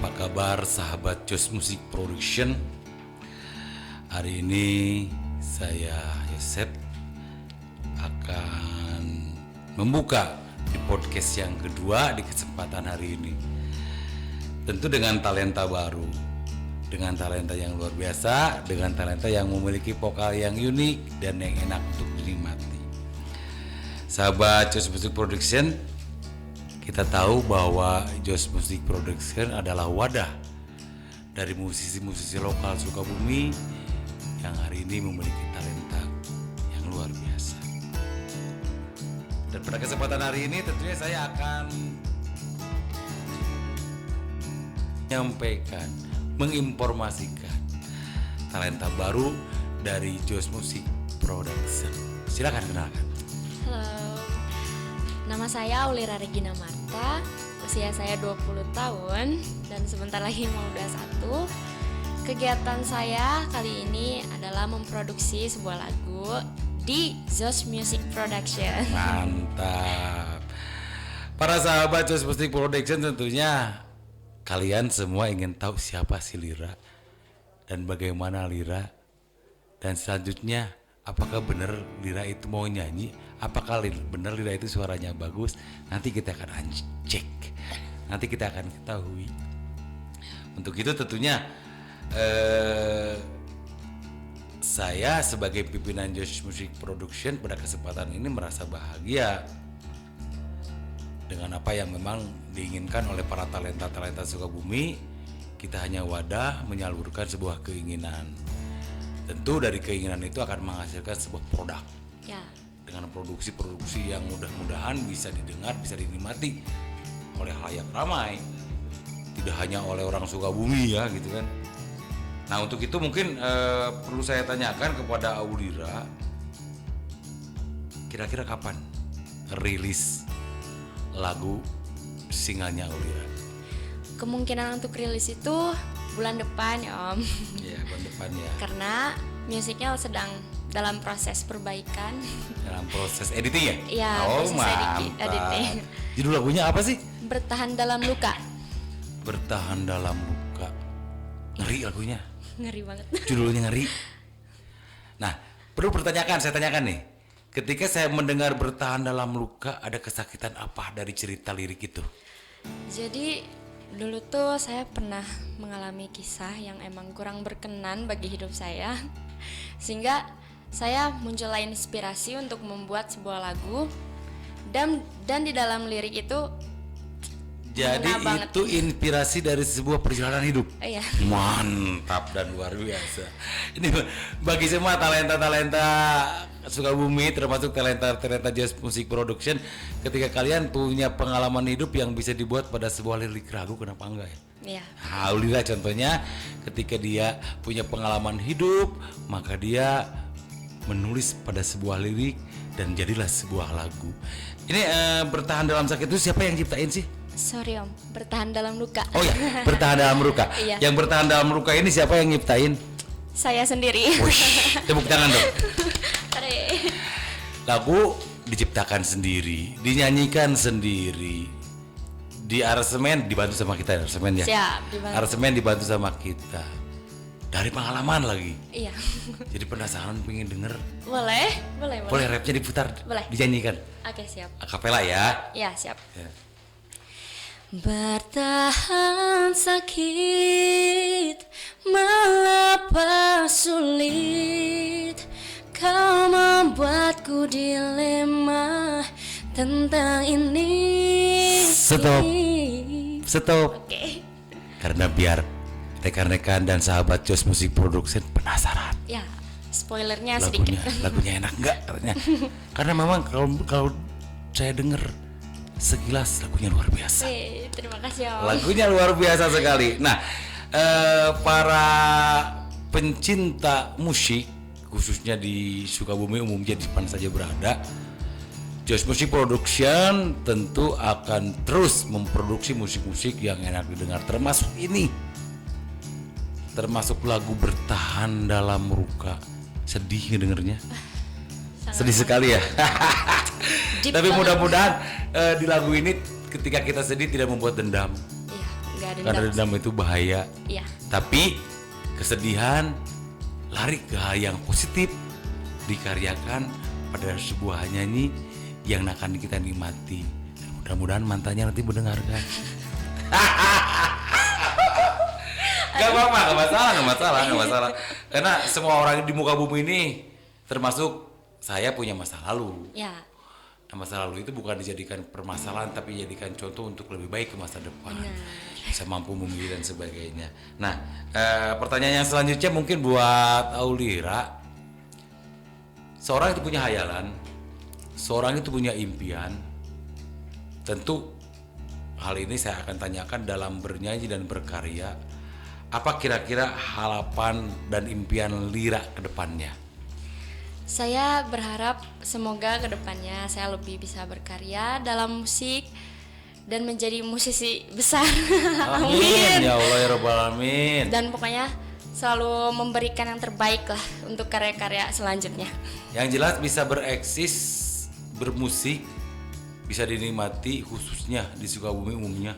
Apa kabar sahabat Jos Music Production? Hari ini saya Yosep akan membuka di podcast yang kedua di kesempatan hari ini. Tentu dengan talenta baru, dengan talenta yang luar biasa, dengan talenta yang memiliki vokal yang unik dan yang enak untuk dinikmati. Sahabat Jos Music Production, kita tahu bahwa Jos Music Production adalah wadah dari musisi-musisi lokal Sukabumi yang hari ini memiliki talenta yang luar biasa. Dan pada kesempatan hari ini tentunya saya akan menyampaikan, menginformasikan talenta baru dari Jos Music Production. Silakan kenalkan. Halo, nama saya Aulira Regina Marta, usia saya 20 tahun dan sebentar lagi mau 21. Kegiatan saya kali ini adalah memproduksi sebuah lagu di Jos Music Production. Mantap. Para sahabat Jos Music Production, tentunya kalian semua ingin tahu siapa si Lira dan bagaimana Lira, dan selanjutnya apakah benar Lira itu mau nyanyi, apakah benar Lira itu suaranya bagus. Nanti kita akan cek, nanti kita akan ketahui. Untuk itu tentunya saya sebagai pimpinan Jos Music Production pada kesempatan ini merasa bahagia dengan apa yang memang diinginkan oleh para talenta-talenta Sukabumi. Kita hanya wadah menyalurkan sebuah keinginan. Tentu dari keinginan itu akan menghasilkan sebuah produk. Ya. Dengan produksi-produksi yang mudah-mudahan bisa didengar, bisa dinikmati oleh halayak ramai. Tidak hanya oleh orang Sukabumi ya gitu kan. Nah untuk itu mungkin perlu saya tanyakan kepada Aulira, kira-kira kapan rilis lagu singlenya Aulira? Kemungkinan untuk rilis itu bulan depan ya Om. Iya, bulan depan ya. Karena musiknya sedang dalam proses perbaikan. Dalam proses editing ya? Iya, oh, proses editing. Judul lagunya apa sih? Bertahan dalam luka. Bertahan dalam luka. Ngeri lagunya. Ngeri banget. Judulnya ngeri. Nah, perlu saya tanyakan nih. Ketika saya mendengar bertahan dalam luka, ada kesakitan apa dari cerita lirik itu? Jadi dulu tuh saya pernah mengalami kisah yang emang kurang berkenan bagi hidup saya. Sehingga saya muncullah inspirasi untuk membuat sebuah lagu. Dan di dalam lirik itu jadi itu inspirasi dari sebuah perjalanan hidup. Iya. Mantap dan luar biasa. Ini bagi semua talenta-talenta Sukabumi, termasuk talenta-talenta Jos Music Production, ketika kalian punya pengalaman hidup yang bisa dibuat pada sebuah lirik lagu, kenapa enggak ya? Iya. Aulira contohnya, ketika dia punya pengalaman hidup, maka dia menulis pada sebuah lirik dan jadilah sebuah lagu. Ini bertahan dalam sakit itu siapa yang ciptain sih? Sorry Om, bertahan dalam luka. Oh ya, bertahan dalam luka. Iya. Yang bertahan dalam luka ini siapa yang nyiptain? Saya sendiri. Wush, tepuk tangan dong. Tadi. Lagu diciptakan sendiri, dinyanyikan sendiri, di aransemen dibantu sama kita, aransemen ya. Siap, dibantu. Aransemen dibantu sama kita. Dari pengalaman lagi. Iya. Jadi penasaran pengen denger. Boleh. Boleh rapnya diputar, Boleh. dinyanyikan. Oke, siap. Akapela ya. Iya, siap. Ya. Bertahan sakit, mengapa sulit, kau membuatku dilema tentang ini. Stop. Oke. Karena biar rekan-rekan dan sahabat Jos Music Production penasaran. Ya, spoilernya sedikit. Lagunya enak nggak katanya? Karena memang kalau saya denger sekilas lagunya luar biasa. Terima kasih Om. Lagunya luar biasa sekali. Nah, para pencinta musik khususnya di Sukabumi, umumnya di mana saja berada, Jos Music Production tentu akan terus memproduksi musik-musik yang enak didengar, termasuk ini. Termasuk lagu Bertahan Dalam Luka. Sedih ngedengernya. Sedih sekali ya. Tapi mudah-mudahan di lagu ini ketika kita sedih tidak membuat dendam. Iya, nggak Karena dendam. dendam itu bahaya. Iya. Tapi kesedihan lari ke hal yang positif, dikaryakan pada sebuah nyanyi yang akan kita nikmati. Dan mudah-mudahan mantannya nanti mendengarkan. Gak apa-apa, gak masalah. Karena semua orang di muka bumi ini, termasuk saya punya masa lalu. Ya. Nah, masa lalu itu bukan dijadikan permasalahan, tapi dijadikan contoh untuk lebih baik ke masa depan. Benar. Bisa mampu memilih dan sebagainya. Nah, pertanyaan yang selanjutnya mungkin buat Aulira. Seorang itu punya hayalan, seorang itu punya impian. Tentu hal ini saya akan tanyakan dalam bernyanyi dan berkarya. Apa kira-kira harapan dan impian Lira ke depannya? Saya berharap semoga kedepannya saya lebih bisa berkarya dalam musik dan menjadi musisi besar. Amin. Ya Allah ya Rabbal Alamin. Dan pokoknya selalu memberikan yang terbaik lah untuk karya-karya selanjutnya. Yang jelas bisa bereksis, bermusik, bisa dinikmati khususnya di Sukabumi umumnya,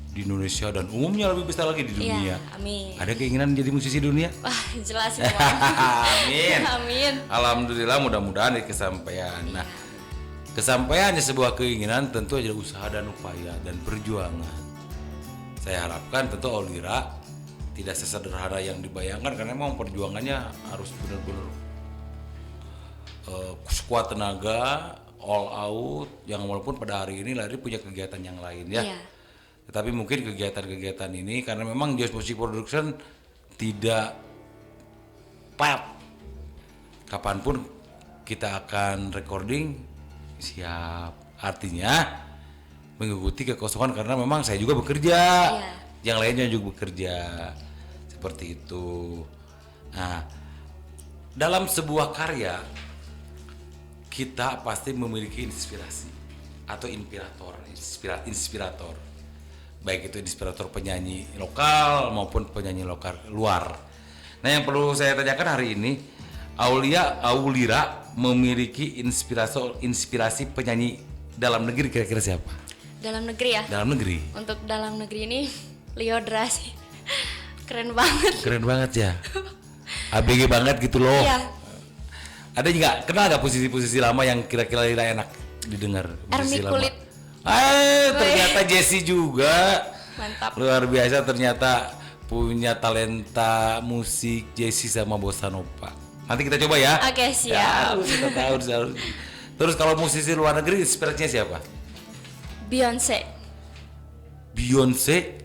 di Indonesia dan umumnya lebih besar lagi di dunia. Iya, amin. Ada keinginan menjadi musisi dunia? Wah, jelas ya. Amin. Amin. Alhamdulillah, mudah-mudahan ada kesampaian. Nah, kesampaiannya sebuah keinginan tentu ada usaha dan upaya dan perjuangan. Saya harapkan tentu Aulira tidak sesederhana yang dibayangkan, karena memang perjuangannya harus benar-benar sekuat tenaga, all out, yang walaupun pada hari ini Lari punya kegiatan yang lain ya. Iya. Tetapi mungkin kegiatan-kegiatan ini karena memang Joss Music Production tidak pap. Kapanpun kita akan recording siap. Artinya mengikuti kekosongan karena memang saya juga bekerja. Iya. Yang lainnya juga bekerja. Seperti itu. Nah, dalam sebuah karya kita pasti memiliki inspirasi atau inspirator. Baik itu inspirator penyanyi lokal maupun penyanyi lokal luar. Nah, yang perlu saya tanyakan hari ini, Aulira memiliki inspirasi penyanyi dalam negeri kira-kira siapa? Dalam negeri ya. Dalam negeri. Untuk dalam negeri ini Lyodra sih. Keren banget. Keren banget ya. ABG banget gitu loh. Iya. Ada juga kenal nggak posisi-posisi lama yang kira-kira enak didengar? Ermi Posisi lama. Kulit. Ternyata Jessie juga. Mantap. Luar biasa, ternyata punya talenta musik Jessie sama bossa nova. Nanti kita coba ya. Oke, siap. Ya, kita tahu. Terus kalau musisi luar negeri inspirasinya siapa? Beyonce. Beyonce.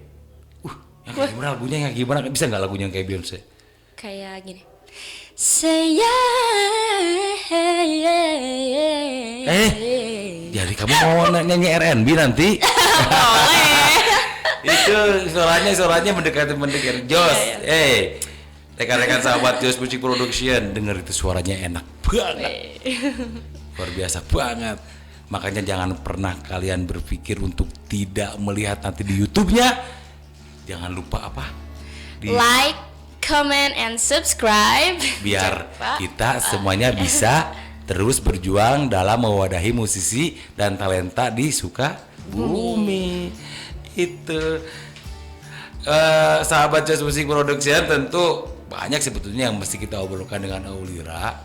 Yang kayak gimana lagunya? Yang gimana? Bisa nggak lagunya yang kayak Beyonce? Kayak gini. Say yeah. Jadi kamu mau nyanyi R&B nanti? Itu suaranya mendekati Jos. Rekan-rekan sahabat Joss Music Production, dengar itu suaranya enak banget. Luar biasa banget. Makanya jangan pernah kalian berpikir untuk tidak melihat nanti di YouTube-nya. Jangan lupa apa? Like, comment, and subscribe. Biar Jangan kita semuanya bisa terus berjuang dalam mewadahi musisi dan talenta di Sukabumi. Itu sahabat Joss Music Production, tentu banyak sebetulnya yang mesti kita obrolkan dengan Aulira,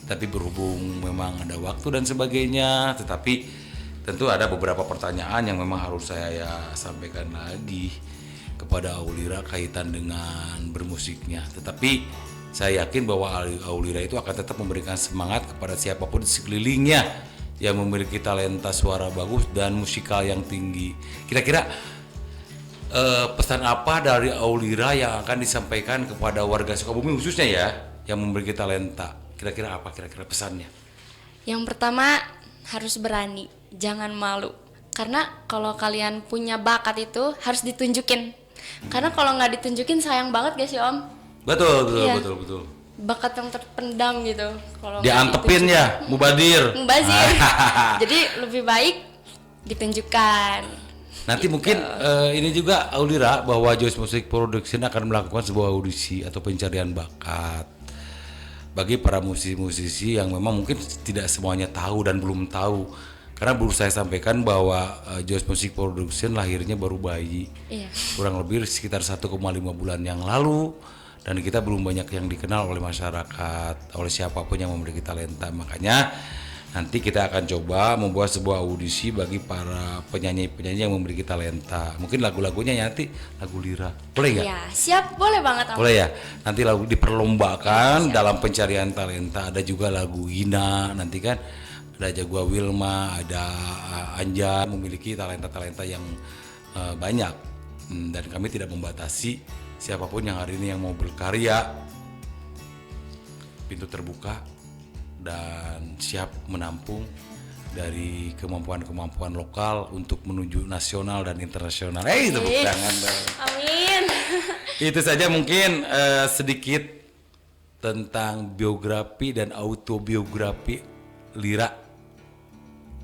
tapi berhubung memang ada waktu dan sebagainya, tetapi tentu ada beberapa pertanyaan yang memang harus saya sampaikan lagi kepada Aulira kaitan dengan bermusiknya. Tetapi saya yakin bahwa Aulira itu akan tetap memberikan semangat kepada siapapun di sekelilingnya yang memiliki talenta suara bagus dan musikal yang tinggi. Kira-kira pesan apa dari Aulira yang akan disampaikan kepada warga Sukabumi khususnya ya yang memiliki talenta? Kira-kira apa kira-kira pesannya? Yang pertama, harus berani, jangan malu. Karena kalau kalian punya bakat itu harus ditunjukin. Karena kalau nggak ditunjukin sayang banget gak sih Om? Betul. Iya. Betul. Bakat yang terpendam gitu. Kalau nggak Diantepin ditunjukin. ya, mubazir. Jadi lebih baik ditunjukkan. Nanti mungkin ini juga Aulira bahwa Joss Music Production akan melakukan sebuah audisi atau pencarian bakat bagi para musisi-musisi yang memang mungkin tidak semuanya tahu dan belum tahu. Karena baru saya sampaikan bahwa Joyce Music Production lahirnya baru bayi, Iya. kurang lebih sekitar 1,5 bulan yang lalu, dan kita belum banyak yang dikenal oleh masyarakat, oleh siapapun yang memiliki talenta. Makanya nanti kita akan coba membuat sebuah audisi bagi para penyanyi-penyanyi yang memiliki talenta. Mungkin lagu-lagunya nanti lagu Lira, boleh nggak? Iya, siap, boleh banget Om. Boleh ya. Nanti lagu diperlombakan dalam pencarian talenta. Ada juga lagu Hina nanti kan. Ada Jagua Wilma, ada Anja, memiliki talenta-talenta yang banyak. Dan kami tidak membatasi siapapun yang hari ini yang mau berkarya. Pintu terbuka dan siap menampung dari kemampuan-kemampuan lokal untuk menuju nasional dan internasional. Tepuk tangan dong. Amin. Itu saja mungkin sedikit tentang biografi dan autobiografi Lira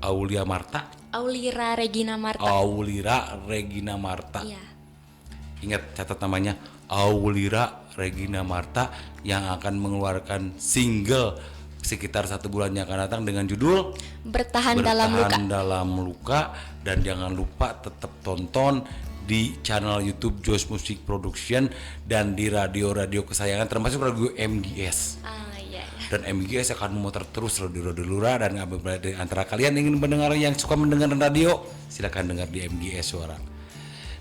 Aulia Marta. Aulira Regina Marta. Aulira Regina Marta. Iya. Ingat, catat namanya, Aulira Regina Marta, yang akan mengeluarkan single sekitar 1 bulan yang akan datang dengan judul Bertahan dalam luka. dalam luka. Dan jangan lupa tetap tonton di channel YouTube Joyce Music Production dan di radio-radio kesayangan termasuk radio MGS. Iya. Dan MGS akan memutar terus radio-radio Lura, dan di antara kalian ingin mendengar yang suka mendengar radio, silakan dengar di MGS Suara.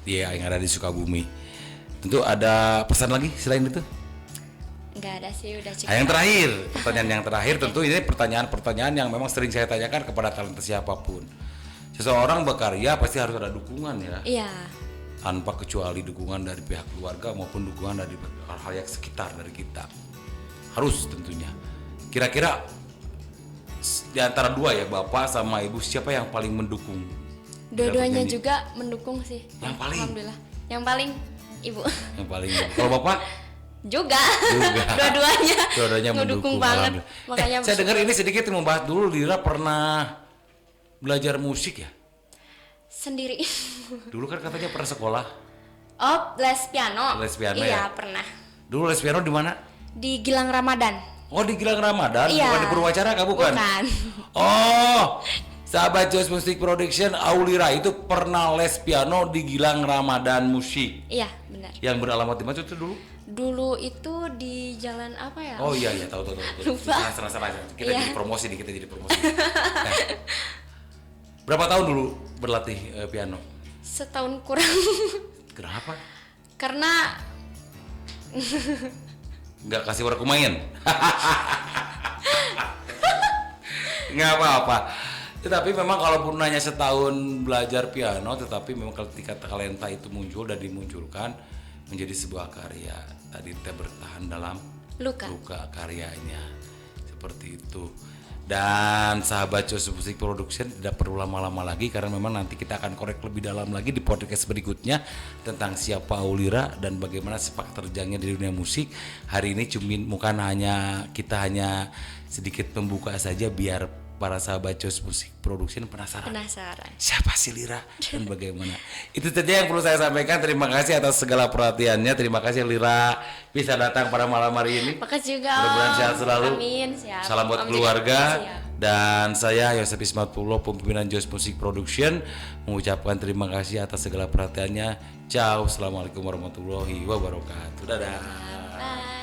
Dia yang ada di Sukabumi. Tentu ada pesan lagi selain itu? Nggak ada sih, udah cukup. Yang terakhir, pertanyaan yang terakhir, tentu ini pertanyaan-pertanyaan yang memang sering saya tanyakan kepada talenta siapapun. Seseorang berkarya pasti harus ada dukungan ya. Iya. Tanpa kecuali dukungan dari pihak keluarga maupun dukungan dari hal-hal yang sekitar dari kita. Harus tentunya. Kira-kira di antara dua ya, bapak sama ibu, siapa yang paling mendukung? Dua-duanya Dalam juga mendukung sih. Yang paling? Alhamdulillah. Yang paling ibu. Yang paling. Kalau bapak? juga. Dua-duanya. Dua-duanya ngedukung mendukung. banget. Alhamdulillah. Makanya Saya dengar ini sedikit membahas dulu, Lira pernah belajar musik ya? sendiri. Dulu kan katanya pernah sekolah. Oh, les piano. Les piano iya, ya? pernah. Dulu les piano di mana? Di Gilang Ramadan. Oh, di Gilang Ramadan, Iya. bukan di Purwacara kah? Bukan. Oh, sahabat Joyce Music Production, Aulira itu pernah les piano di Gilang Ramadan Musik. Iya, benar. Yang beralamat di mana itu dulu? Dulu itu di jalan apa ya? Oh iya, tahu. Lupa. Salah. Kita Iya. jadi promosi nih, Nah, berapa tahun dulu berlatih piano? Setahun kurang. Kenapa? Karena Nggak kasih warna main? Nggak apa-apa. Tetapi memang kalaupun nanya setahun belajar piano, tetapi memang ketika talenta itu muncul dan dimunculkan menjadi sebuah karya. Tadi kita bertahan dalam luka. karyanya. Seperti itu. Dan sahabat Joyce Music Production tidak perlu lama-lama lagi, karena memang nanti kita akan korek lebih dalam lagi di podcast berikutnya tentang siapa Aulira dan bagaimana sepak terjangnya di dunia musik. Hari ini bukan hanya sedikit membuka saja biar para sahabat Joyce Music Production penasaran. Siapa sih Lira dan bagaimana? Itu saja yang perlu saya sampaikan. Terima kasih atas segala perhatiannya. Terima kasih Lira bisa datang pada malam hari ini. Makasih juga. Mudah-mudahan sehat selalu. Amin, siap. Salam buat keluarga. Dan saya Yosef Ismatullah, pimpinan Joyce Music Production, mengucapkan terima kasih atas segala perhatiannya. Ciao. Assalamualaikum warahmatullahi wabarakatuh. Dadah. Bye.